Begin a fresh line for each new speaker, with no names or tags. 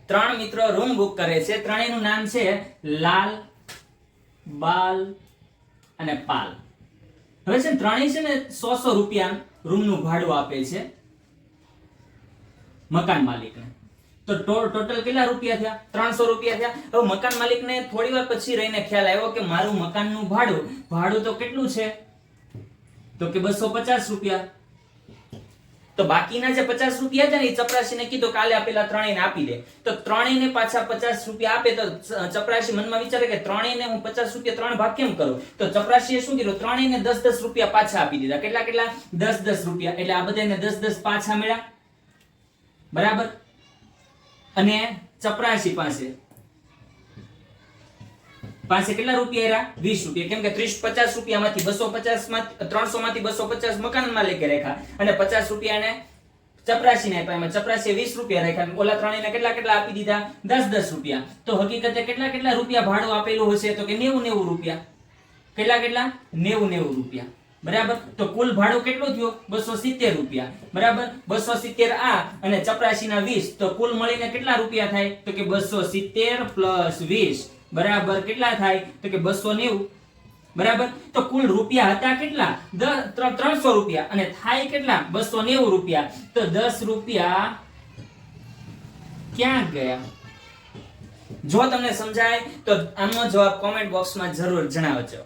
ત્રણ મિત્રો room book કરે છે. ત્રણેયનું નામ છે લાલ, બાલ અને પાલ. હવે છે ત્રણેય છે ને 100 રૂપિયા રૂમનું ભાડું આપે છે મકાન માલિકને. તો ટોટલ કેટલા રૂપિયા થયા? 300 રૂપિયા થયા. હવે મકાન માલિકને થોડી વાર પછી રહીને ખ્યાલ આવ્યો કે મારું મકાનનું ભાડું તો કેટલું છે? તો કે 250 રૂપિયા. તો બાકીના જે 50 રૂપિયા હતા ને એ ચપરાસીને કીધું કાલે આપેલા ત્રણેયને આપી દે. તો ત્રણેયને પાછા 50 રૂપિયા આપે. તો ચપરાસી મનમાં વિચારે કે ત્રણેયને હું 50 રૂપિયા 3 ભાગ કેમ કરું? તો ચપરાસીએ શું કર્યું? ત્રણેયને 10 રૂપિયા પાછા આપી દીધા. કેટલા 10 રૂપિયા. એટલે આ બધાને 10 પાછા મળ્યા, બરાબર. અને ચપરાસી પાસે કેટલા રૂપિયા રહ્યા? 20 રૂપિયા. કેમ કે 50 રૂપિયામાંથી 250 300 માંથી 250 મકાન માલિકે રાખ્યા અને 50 રૂપિયાને ચપરાસીને આપ્યા. એમાં ચપરાસીએ 20 રૂપિયા રાખ્યા. ઓલા ત્રણેયને કેટલા આપી દીધા? 10 રૂપિયા. તો હકીકતે કેટલા રૂપિયા ભાડું આપેલું હશે? તો કે 90 રૂપિયા. કેટલા 90 રૂપિયા, બરાબર. તો કુલ ભાડું કેટલું થયું? 270 રૂપિયા, બરાબર. 270 આ અને ચપરાસીના 20. તો કુલ મળીને કેટલા રૂપિયા થાય? તો કે 270 પ્લસ 20 બરાબર કેટલા થાય? તો કે 290, બરાબર. તો કુલ રૂપિયા હતા કેટલા? 300 રૂપિયા અને થાય કેટલા? 290 રૂપિયા. તો 10 રૂપિયા ક્યાં ગયા? જો તમને સમજાય તો આનો જવાબ કોમેન્ટ બોક્સમાં જરૂર જણાવજો.